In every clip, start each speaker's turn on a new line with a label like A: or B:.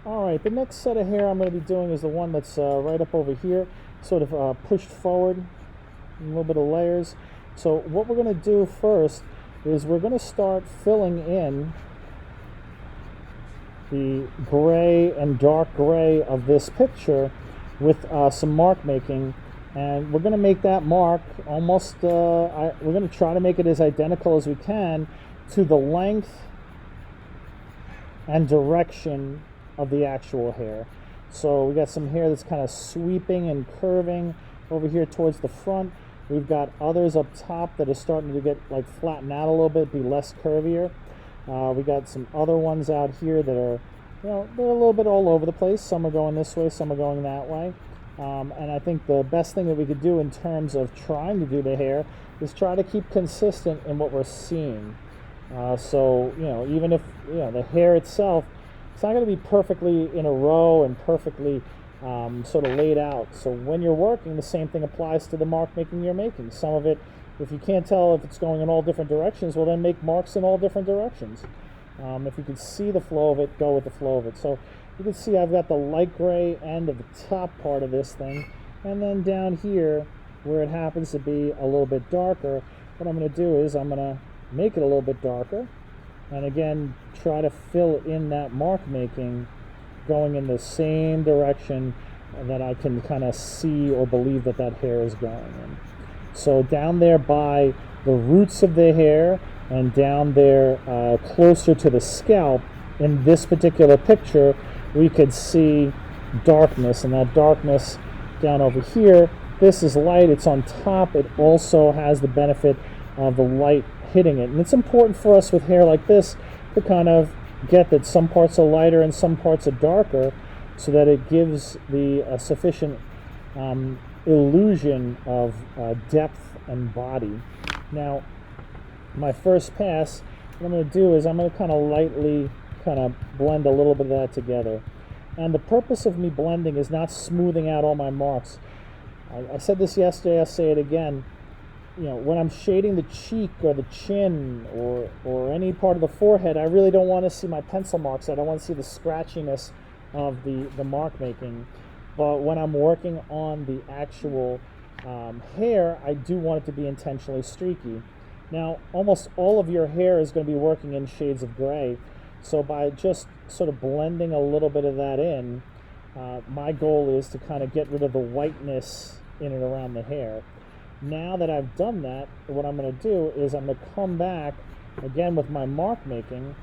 A: Alright, the next set of hair I'm going to be doing is the one that's right up over here, sort of pushed forward, a little bit of layers. So what we're going to do first is we're going to start filling in the gray and dark gray of this picture with some mark making, and we're going to make that mark almost, we're going to try to make it as identical as we can to the length and direction of the actual hair. So we got some hair that's kind of sweeping and curving over here towards the front. We've got others up top that are starting to get like flatten out a little bit, be less curvier. We got some other ones out here that are, they're a little bit all over the place. Some are going this way, some are going that way. And I think the best thing that we could do in terms of trying to do the hair is try to keep consistent in what we're seeing. So, even if, the hair itself, it's not going to be perfectly in a row and perfectly sort of laid out. So when you're working, the same thing applies to the mark making you're making. Some of it, if you can't tell if it's going in all different directions, well, then make marks in all different directions. If you can see the flow of it, go with the flow of it. So you can see I've got the light gray end of the top part of this thing, and then down here where it happens to be a little bit darker, what I'm going to do is I'm going to make it a little bit darker, and again try to fill in that mark making going in the same direction that I can kind of see or believe that that hair is going in. So down there by the roots of the hair and down there closer to the scalp in this particular picture, we could see darkness, and that darkness down over here, this is light, it's on top, it also has the benefit of the light hitting it. And it's important for us with hair like this to kind of get that some parts are lighter and some parts are darker, so that it gives the sufficient illusion of depth and body. Now, my first pass, what I'm going to do is I'm going to kind of lightly kind of blend a little bit of that together. And the purpose of me blending is not smoothing out all my marks. I said this yesterday, I'll say it again. When I'm shading the cheek or the chin or any part of the forehead, I really don't want to see my pencil marks. I don't want to see the scratchiness of the mark making. But when I'm working on the actual hair, I do want it to be intentionally streaky. Now, almost all of your hair is going to be working in shades of gray. So by just sort of blending a little bit of that in, my goal is to kind of get rid of the whiteness in and around the hair. Now that I've done that, what I'm going to do is I'm going to come back again with my mark making,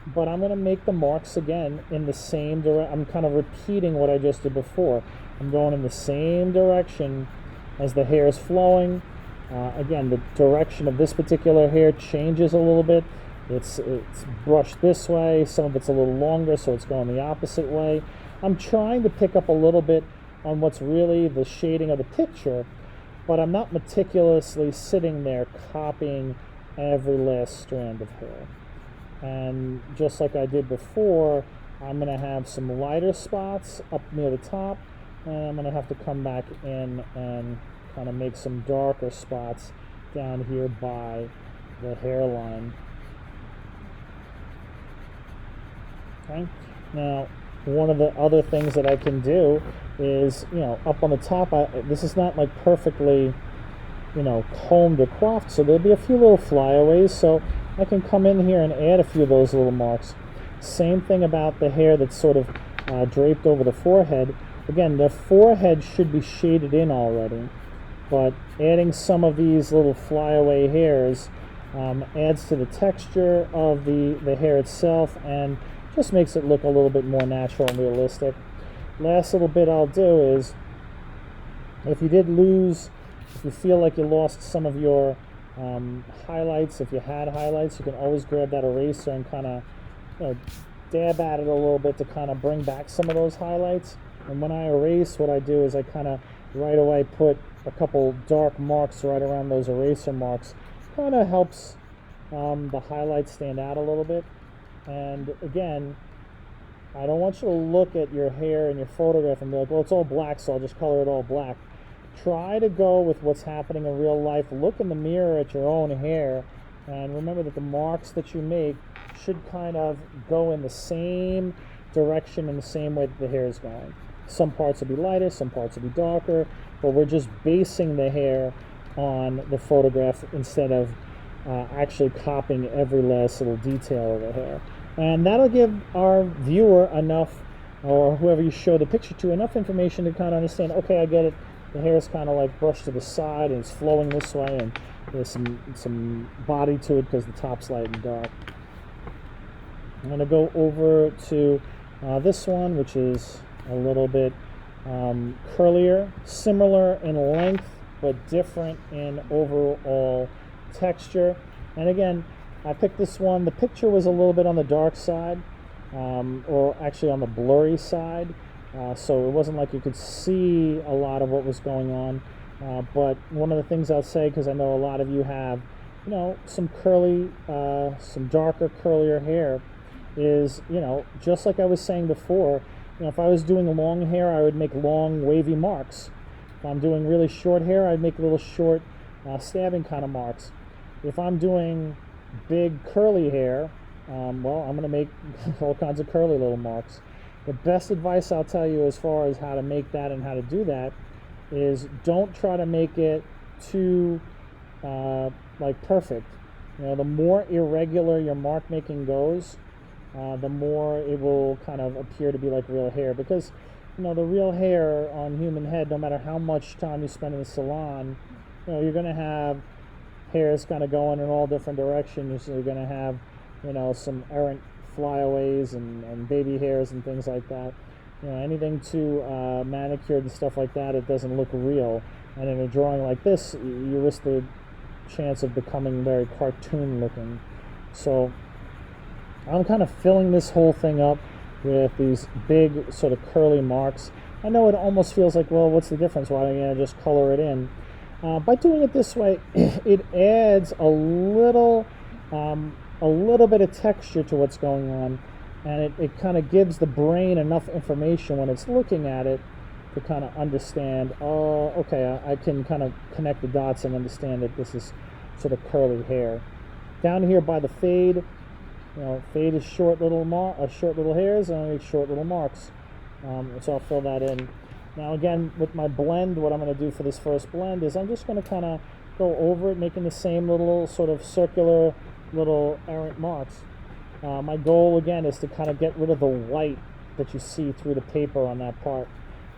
A: but I'm going to make the marks again in the same direction. I'm kind of repeating what I just did before. I'm going in the same direction as the hair is flowing. Again, the direction of this particular hair changes a little bit. It's brushed this way, some of it's a little longer, so it's going the opposite way. I'm trying to pick up a little bit on what's really the shading of the picture, but I'm not meticulously sitting there copying every last strand of hair. And just like I did before, I'm going to have some lighter spots up near the top, and I'm going to have to come back in and kind of make some darker spots down here by the hairline. Okay. Now, one of the other things that I can do is, up on the top, this is not like perfectly, combed or coiffed, so there'll be a few little flyaways, so I can come in here and add a few of those little marks. Same thing about the hair that's sort of draped over the forehead. Again, the forehead should be shaded in already, but adding some of these little flyaway hairs adds to the texture of the hair itself and just makes it look a little bit more natural and realistic. Last little bit I'll do is, if you feel like you lost some of your highlights, if you had highlights, you can always grab that eraser and kind of dab at it a little bit to kind of bring back some of those highlights. And when I erase, what I do is I kind of right away put a couple dark marks right around those eraser marks. Kind of helps the highlights stand out a little bit. And again, I don't want you to look at your hair in your photograph and be like, well, it's all black, so I'll just color it all black. Try to go with what's happening in real life. Look in the mirror at your own hair, and remember that the marks that you make should kind of go in the same direction in the same way that the hair is going. Some parts will be lighter, some parts will be darker, but we're just basing the hair on the photograph instead of actually copying every last little detail of the hair. And that'll give our viewer enough, or whoever you show the picture to, enough information to kind of understand, okay, I get it. The hair is kind of like brushed to the side and it's flowing this way, and there's some body to it because the top's light and dark. I'm going to go over to this one, which is a little bit curlier, similar in length, but different in overall texture. And again, I picked this one. The picture was a little bit on the dark side, or actually on the blurry side. So it wasn't like you could see a lot of what was going on. But one of the things I'll say, because I know a lot of you have, you know, some curly, some darker, curlier hair, is, you know, just like I was saying before, you know, if I was doing long hair, I would make long, wavy marks. If I'm doing really short hair, I'd make little short, stabbing kind of marks. If I'm doing big, curly hair, well, I'm going to make all kinds of curly little marks. The best advice I'll tell you as far as how to make that and how to do that is don't try to make it too like perfect. You know, the more irregular your mark making goes, the more it will kind of appear to be like real hair. Because, you know, the real hair on human head, no matter how much time you spend in the salon, you know, you're going to have hairs kind of going in all different directions. You're going to have, you know, some errant flyaways and baby hairs and things like that. You know, anything too manicured and stuff like that, it doesn't look real. And in a drawing like this, you risk the chance of becoming very cartoon looking. So I'm kind of filling this whole thing up with these big sort of curly marks. I know it almost feels like, well, what's the difference? Why don't you just color it in? By doing it this way, it adds a little bit of texture to what's going on, and it kind of gives the brain enough information when it's looking at it to kind of understand, oh, okay, I can kind of connect the dots and understand that this is sort of curly hair. Down here by the fade, you know, fade is short little hairs, and I make short little marks. So I'll fill that in. Now again, with my blend, what I'm going to do for this first blend is I'm just going to kind of go over it, making the same little sort of circular little errant marks. My goal again is to kind of get rid of the white that you see through the paper on that part.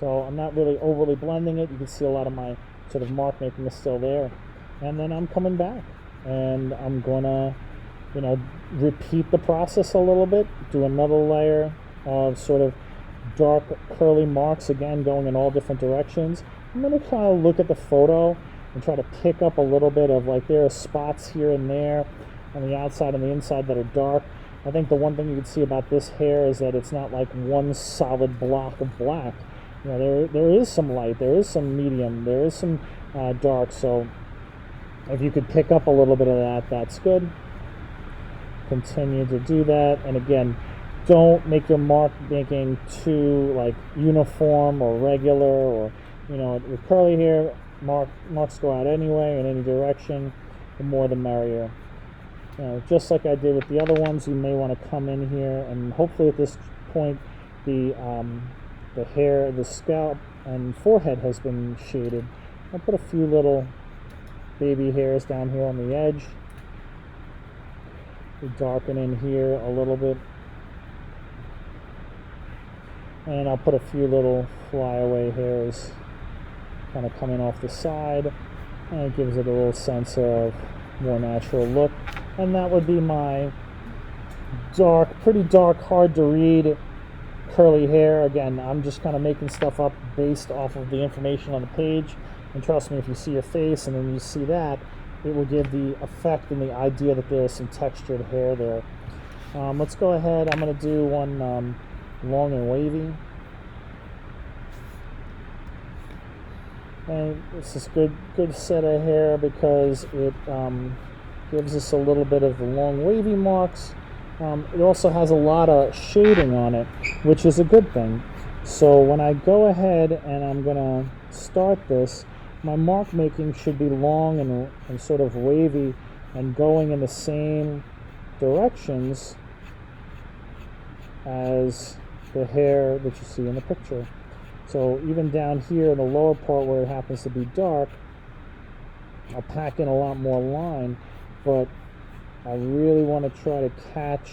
A: So I'm not really overly blending it. You can see a lot of my sort of mark making is still there. And then I'm coming back and I'm gonna, you know, repeat the process a little bit, do another layer of sort of dark curly marks, again going in all different directions. I'm gonna kind of look at the photo and try to pick up a little bit of, like, there are spots here and there on the outside and the inside that are dark. I think the one thing you can see about this hair is that it's not like one solid block of black. You know, there is some light, there is some medium, there is some dark. So if you could pick up a little bit of that, that's good. Continue to do that, and again, don't make your mark making too like uniform or regular, or, you know, with curly hair, marks go out anyway in any direction. The more the merrier. You know, just like I did with the other ones, you may want to come in here and hopefully at this point the hair, the scalp and forehead has been shaded. I'll put a few little baby hairs down here on the edge. Darken in here a little bit. And I'll put a few little flyaway hairs kind of coming off the side. And it gives it a little sense of more natural look. And that would be my dark, pretty dark, hard to read curly hair. Again, I'm just kind of making stuff up based off of the information on the page. And trust me, if you see your face and then you see that, it will give the effect and the idea that there's some textured hair there. Let's go ahead. I'm going to do one long and wavy. And this is good set of hair because it gives us a little bit of the long wavy marks. It also has a lot of shading on it, which is a good thing. So when I go ahead and I'm going to start this, my mark making should be long and sort of wavy and going in the same directions as the hair that you see in the picture. So even down here in the lower part where it happens to be dark, I'll pack in a lot more line, but I really want to try to catch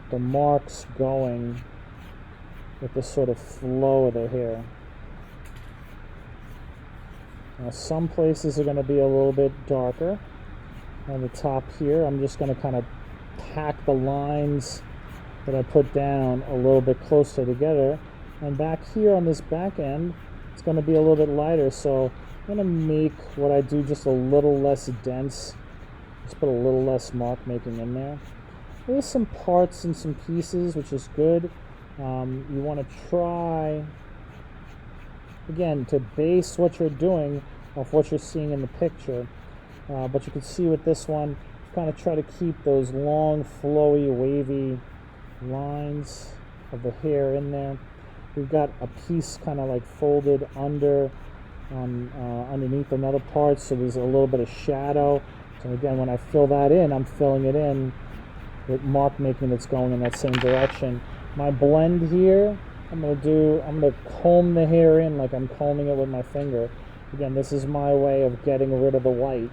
A: the marks going with the sort of flow of the hair. Now some places are going to be a little bit darker. On the top here, I'm just going to kind of pack the lines that I put down a little bit closer together. And back here on this back end, it's going to be a little bit lighter. So I'm going to make what I do just a little less dense. Just put a little less mark making in there. There's some parts and some pieces, which is good. You want to try, again, to base what you're doing off what you're seeing in the picture. But you can see with this one, kind of try to keep those long, flowy, wavy lines of the hair in there. We've got a piece kind of like folded under underneath another part, so there's a little bit of shadow. So again, when I fill that in, I'm filling it in with mark making that's going in that same direction. My blend here, I'm gonna comb the hair in like I'm combing it with my finger. Again, this is my way of getting rid of the white.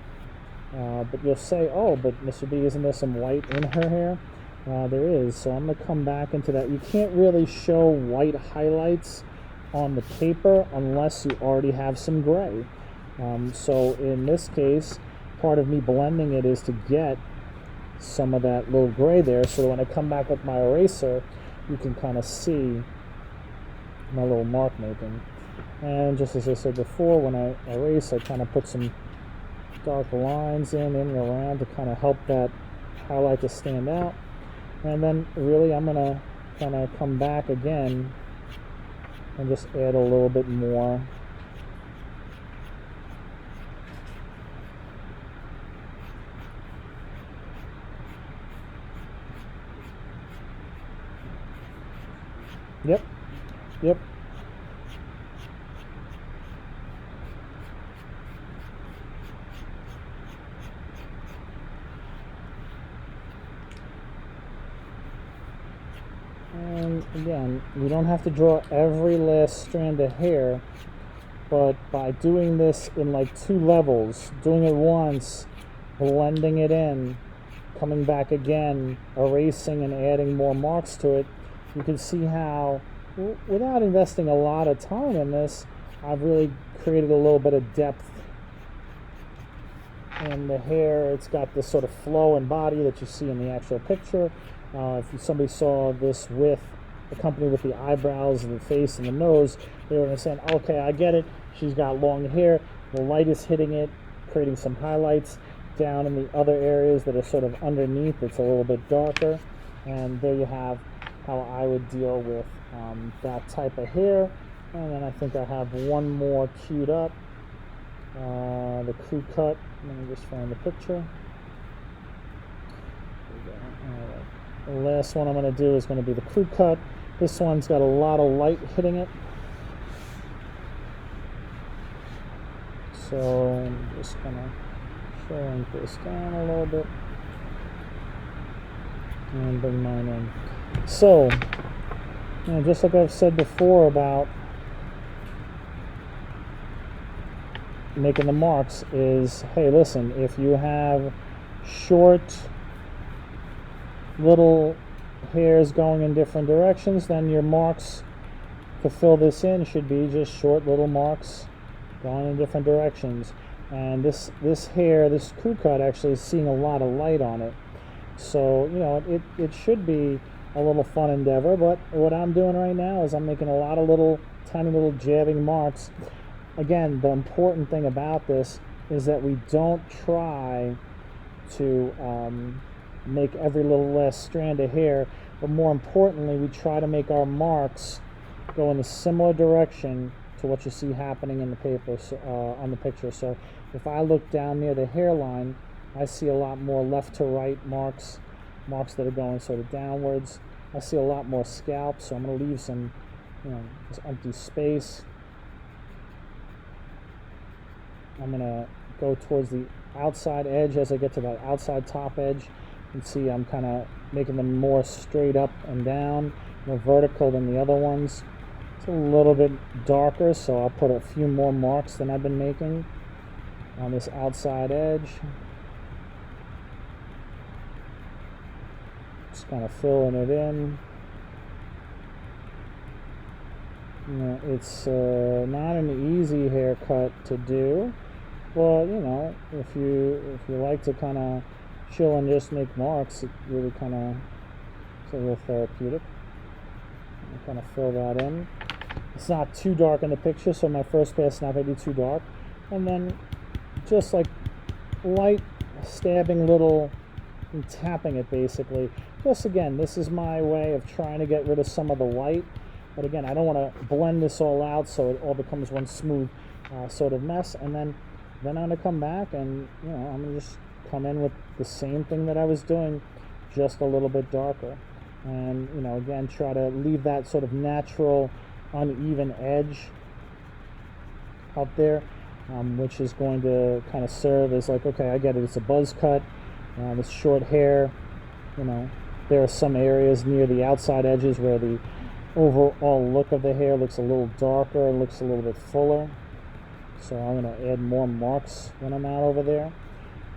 A: But you'll say, oh, but Mr. B, isn't there some white in her hair? There is, so I'm going to come back into that. You can't really show white highlights on the paper unless you already have some gray. So in this case, part of me blending it is to get some of that little gray there, so that when I come back with my eraser, you can kind of see my little mark making. And just as I said before, when I erase, I kind of put some dark lines in and around to kind of help that highlight to stand out. And then really I'm going to kind of come back again and just add a little bit more. Yep. And again, you don't have to draw every last strand of hair, but by doing this in like 2 levels, doing it once, blending it in, coming back again, erasing and adding more marks to it, you can see how, without investing a lot of time in this, I've really created a little bit of depth in the hair. It's got this sort of flow and body that you see in the actual picture. If somebody saw this with accompanied with the eyebrows and the face and the nose, they were going to say, okay, I get it. She's got long hair. The light is hitting it, creating some highlights down in the other areas that are sort of underneath. It's a little bit darker. And there you have how I would deal with that type of hair. And then I think I have one more queued up. The crew cut. Let me just find the picture. The last one I'm going to do is going to be the crew cut. This one's got a lot of light hitting it. So I'm just going to shrink this down a little bit and bring mine in. So, just like I've said before about making the marks is, hey, listen, if you have short little hairs going in different directions, then your marks to fill this in should be just short little marks going in different directions. And this hair, this crew cut, actually is seeing a lot of light on it, so it should be a little fun endeavor. But what I'm doing right now is I'm making a lot of little tiny little jabbing marks. Again, the important thing about this is that we don't try to make every little last strand of hair, but more importantly, we try to make our marks go in a similar direction to what you see happening in the paper, on the picture. So if I look down near the hairline, I see a lot more left to right marks that are going sort of downwards. I see a lot more scalp, so I'm going to leave some, this empty space. I'm going to go towards the outside edge as I get to that outside top edge. You can see I'm kind of making them more straight up and down, more vertical than the other ones. It's a little bit darker, so I'll put a few more marks than I've been making on this outside edge. Just kind of filling it in. You know, it's not an easy haircut to do, but you know, if you like to kind of chill and just make marks, it really kind of is a little therapeutic. I kind of fill that in. It's not too dark in the picture, so my first pass is not going to be too dark. And then just like light stabbing little and tapping it basically. Just again, this is my way of trying to get rid of some of the white. But again, I don't want to blend this all out so it all becomes one smooth sort of mess. And then I'm going to come back and, you know, I'm going to just come in with the same thing that I was doing, just a little bit darker. And, you know, again, try to leave that sort of natural, uneven edge out there, which is going to kind of serve as like, okay, I get it, it's a buzz cut, it's short hair. You know, there are some areas near the outside edges where the overall look of the hair looks a little darker, looks a little bit fuller. So I'm going to add more marks when I'm out over there.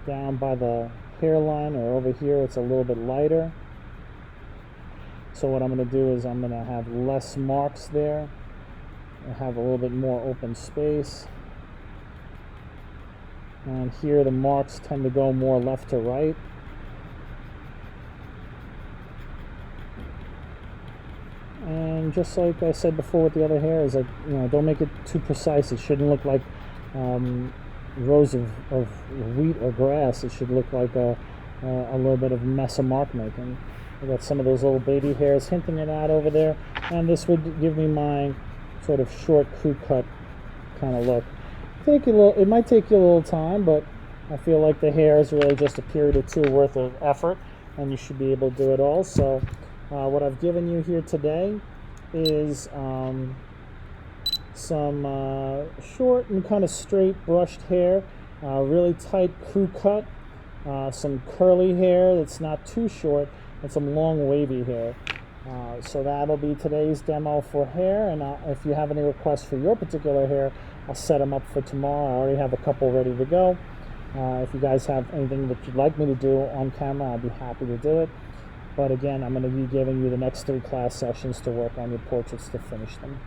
A: Down by the hairline or over here, it's a little bit lighter. So what I'm going to do is I'm going to have less marks there. I have a little bit more open space. And here the marks tend to go more left to right. And just like I said before with the other hair, is like, you know, don't make it too precise. It shouldn't look like rows of wheat or grass. It should look like a little bit of mess of mark making. I got some of those little baby hairs hinting it out over there, and this would give me my sort of short crew cut kind of look. It might take you a little time, but I feel like the hair is really just a period or two worth of effort, and you should be able to do it all. So what I've given you here today is some short and kind of straight brushed hair, really tight crew cut, some curly hair that's not too short, and some long wavy hair. So that'll be today's demo for hair, and if you have any requests for your particular hair, I'll set them up for tomorrow. I already have a couple ready to go. If you guys have anything that you'd like me to do on camera, I'd be happy to do it. But again, I'm going to be giving you the next 3 class sessions to work on your portraits to finish them.